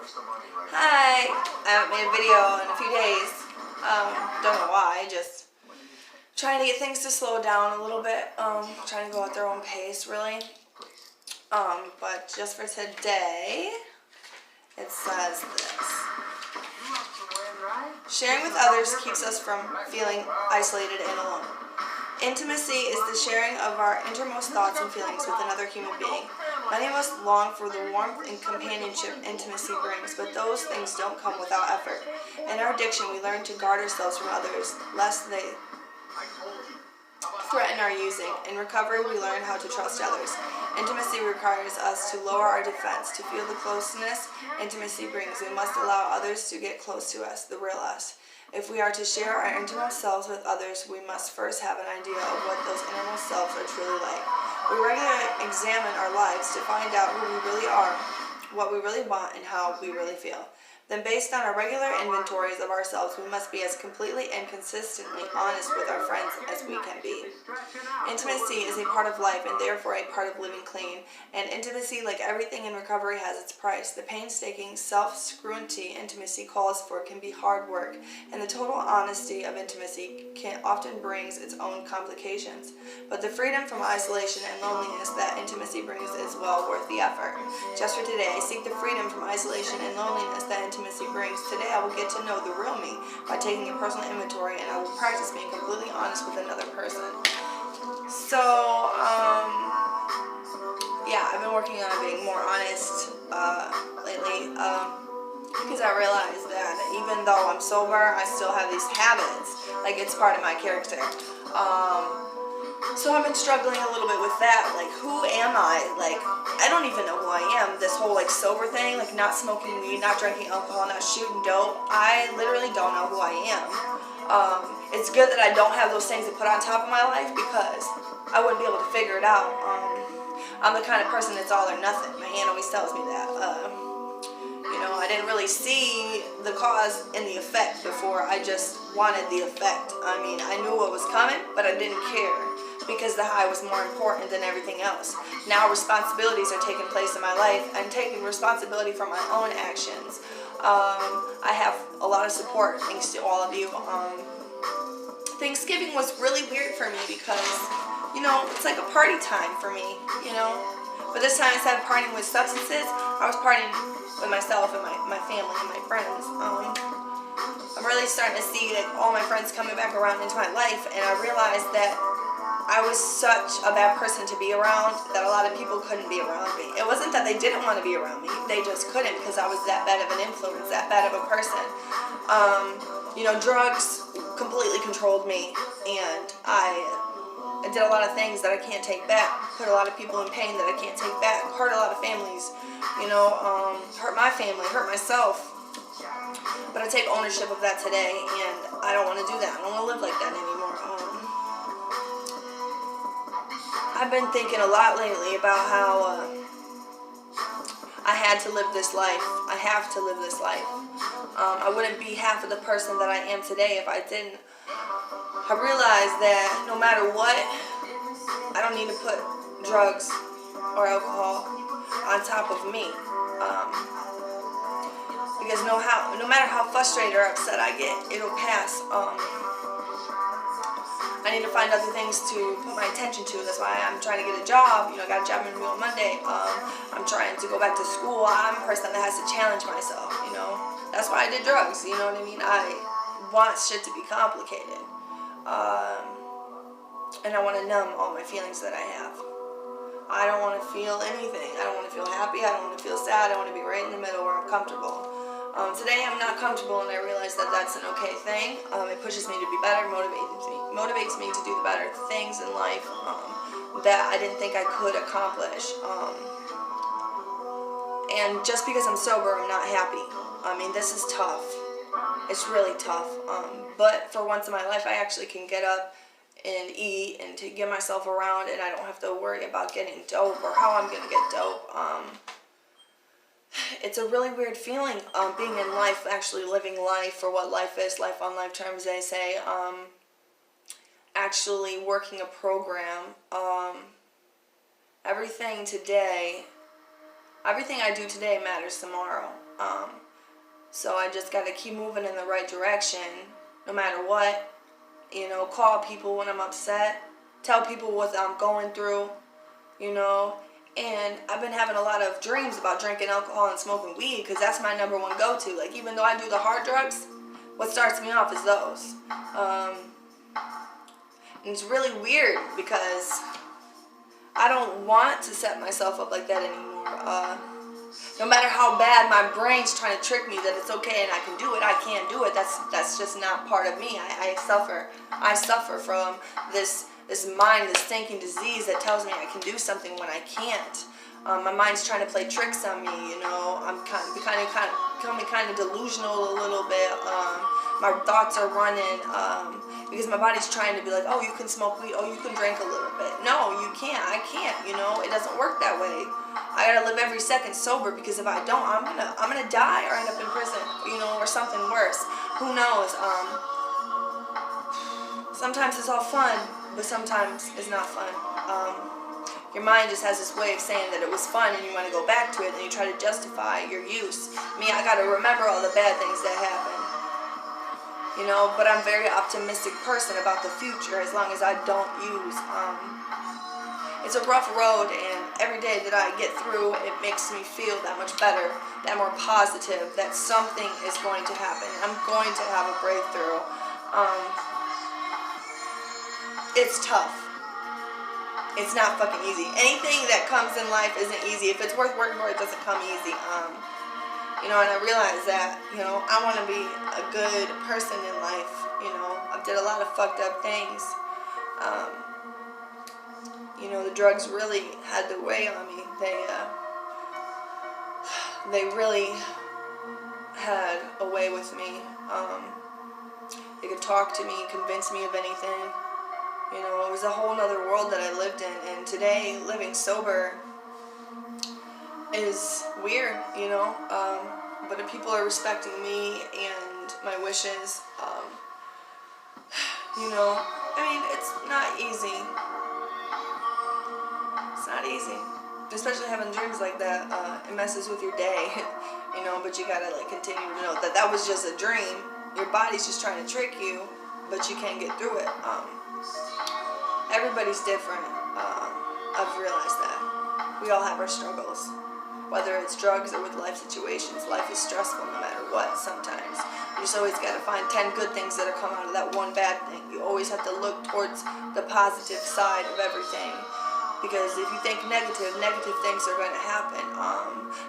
Hi! I haven't made a video in a few days. Don't know why, just trying to get things to slow down a little bit. Trying to go at their own pace, really. But just for today, it says this. Sharing with others keeps us from feeling isolated and alone. Intimacy is the sharing of our innermost thoughts and feelings with another human being. Many of us long for the warmth and companionship intimacy brings, but those things don't come without effort. In our addiction, we learn to guard ourselves from others, lest they threaten our using. In recovery, we learn how to trust others. Intimacy requires us to lower our defense. To feel the closeness intimacy brings, we must allow others to get close to us, the real us. If we are to share our innermost selves with others, we must first have an idea of what those innermost selves are truly like. We regularly examine our lives to find out who we really are, what we really want, and how we really feel. Then, based on our regular inventories of ourselves, we must be as completely and consistently honest with our friends as we can be. Intimacy is a part of life and therefore a part of living clean. And intimacy, like everything in recovery, has its price. The painstaking self-scrutiny intimacy calls for can be hard work, and the total honesty of intimacy often brings its own complications. But the freedom from isolation and loneliness that intimacy brings is well worth the effort. Just for today, I seek the freedom from isolation and loneliness that intimacy brings. Today I will get to know the real me by taking a personal inventory, and I will practice being completely honest with another person. So, yeah, I've been working on being more honest lately because I realized that even though I'm sober, I still have these habits. Like, it's part of my character. So I've been struggling a little bit with that. Like, who am I? Like, I don't even know who I am. This whole, like, sober thing, like, not smoking weed, not drinking alcohol, not shooting dope. I literally don't know who I am. It's good that I don't have those things to put on top of my life because I wouldn't be able to figure it out. I'm the kind of person that's all or nothing. My aunt always tells me that. I didn't really see the cause and the effect before. I just wanted the effect. I mean, I knew what was coming, but I didn't care because the high was more important than everything else. Now responsibilities are taking place in my life. I'm taking responsibility for my own actions. I have a lot of support thanks to all of you. Thanksgiving was really weird for me because, it's like a party time for me, But this time, instead of partying with substances, I was partying with myself and my family and my friends. I'm really starting to see all my friends coming back around into my life, and I realized that I was such a bad person to be around that a lot of people couldn't be around me. It wasn't that they didn't want to be around me, they just couldn't because I was that bad of an influence, that bad of a person. Drugs completely controlled me, and I did a lot of things that I can't take back, put a lot of people in pain that I can't take back, hurt a lot of families, hurt my family, hurt myself. But I take ownership of that today, and I don't want to do that. I don't want to live like that anymore. I've been thinking a lot lately about how I had to live this life. I have to live this life. I wouldn't be half of the person that I am today if I didn't. I realized that no matter what, I don't need to put drugs or alcohol on top of me. Because no matter how frustrated or upset I get, it'll pass. I need to find other things to put my attention to. That's why I'm trying to get a job. I got a job interview on Monday. I'm trying to go back to school. I'm a person that has to challenge myself, That's why I did drugs, you know what I mean? I want shit to be complicated. And I want to numb all my feelings that I have. I don't want to feel anything. I don't want to feel happy. I don't want to feel sad. I want to be right in the middle where I'm comfortable. Today I'm not comfortable, and I realize that that's an okay thing. It pushes me to be better, motivates me to do the better things in life that I didn't think I could accomplish. And just because I'm sober, I'm not happy. I mean, this is tough. It's really tough. But for once in my life, I actually can get up and eat and to get myself around, and I don't have to worry about getting dope or how I'm going to get dope. It's a really weird feeling, being in life, actually living life for what life is, life on life terms, they say. Actually working a program. Everything I do today matters tomorrow. So I just got to keep moving in the right direction no matter what. You know, call people when I'm upset, tell people what I'm going through, you know. And I've been having a lot of dreams about drinking alcohol and smoking weed because that's my number one go-to. Like, even though I do the hard drugs, what starts me off is those. And it's really weird because I don't want to set myself up like that anymore. No matter how bad my brain's trying to trick me that it's okay and I can do it, I can't do it. That's just not part of me. I suffer from this mind, this stinking disease that tells me I can do something when I can't. My mind's trying to play tricks on me, you know. I'm becoming kind of delusional a little bit. My thoughts are running because my body's trying to be like, oh, you can smoke weed, oh, you can drink a little bit. No, you can't. I can't. You know, it doesn't work that way. I gotta live every second sober because if I don't, I'm gonna die or end up in prison, you know, or something worse. Who knows? Sometimes it's all fun, but sometimes it's not fun. Your mind just has this way of saying that it was fun and you want to go back to it and you try to justify your use. Me, I got to remember all the bad things that happened. You know, but I'm a very optimistic person about the future as long as I don't use. It's a rough road, and every day that I get through, it makes me feel that much better, that more positive, that something is going to happen. I'm going to have a breakthrough. It's tough. It's not fucking easy. Anything that comes in life isn't easy. If it's worth working for, it doesn't come easy. You know, and I realize that, you know, I want to be a good person in life. You know, I've did a lot of fucked up things. You know, the drugs really had their way on me. They really had a way with me. They could talk to me, convince me of anything. You know, it was a whole other world that I lived in, and today, living sober is weird, you know, but if people are respecting me and my wishes, you know, I mean, it's not easy. It's not easy, especially having dreams like that. It messes with your day, you know, but you gotta, like, continue to know that that was just a dream. Your body's just trying to trick you, but you can't get through it. Everybody's different. I've realized that. We all have our struggles. Whether it's drugs or with life situations, life is stressful no matter what sometimes. You just always got to find 10 good things that come out of that one bad thing. You always have to look towards the positive side of everything. Because if you think negative things are going to happen.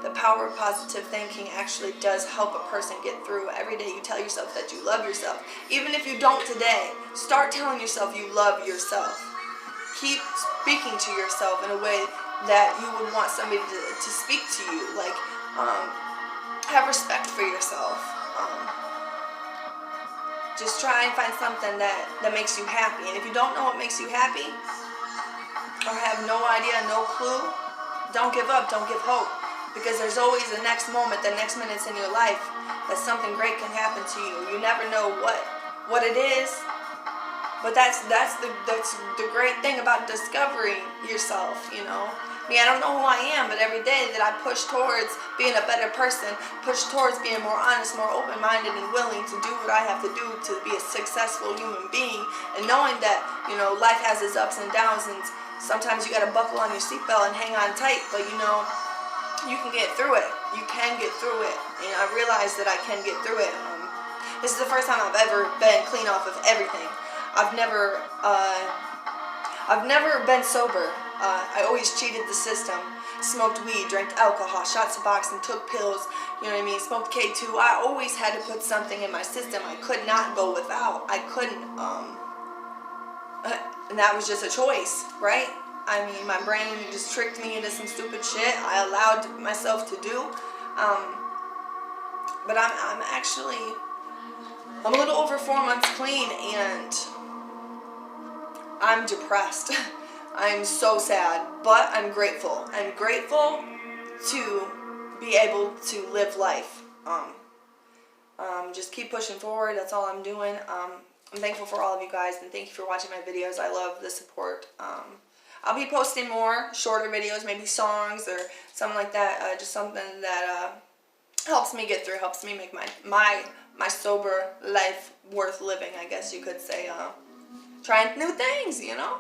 The power of positive thinking actually does help a person get through. Every day you tell yourself that you love yourself. Even if you don't today, start telling yourself you love yourself. Keep speaking to yourself in a way that you would want somebody to speak to you. Like, have respect for yourself. Just try and find something that makes you happy. And if you don't know what makes you happy, or have no idea, no clue, don't give up, don't give hope. Because there's always the next moment, the next minutes in your life that something great can happen to you. You never know what it is. But that's the great thing about discovering yourself, you know. I mean, I don't know who I am, but every day that I push towards being a better person, push towards being more honest, more open-minded, and willing to do what I have to do to be a successful human being, and knowing that, you know, life has its ups and downs, and sometimes you gotta buckle on your seatbelt and hang on tight, but you know, you can get through it. You can get through it, and I realize that I can get through it. This is the first time I've ever been clean off of everything. I've never been sober. I always cheated the system. Smoked weed, drank alcohol, shot Suboxone, took pills, you know what I mean, smoked K2. I always had to put something in my system. I could not go without. I couldn't, and that was just a choice, right? I mean, my brain just tricked me into some stupid shit I allowed myself to do. But I'm a little over 4 months clean, and I'm depressed. I'm so sad, but I'm grateful. I'm grateful to be able to live life. Just keep pushing forward. That's all I'm doing. I'm thankful for all of you guys, and thank you for watching my videos. I love the support. I'll be posting more shorter videos, maybe songs or something like that. Just something that helps me get through, helps me make my sober life worth living, I guess you could say. Trying new things, you know?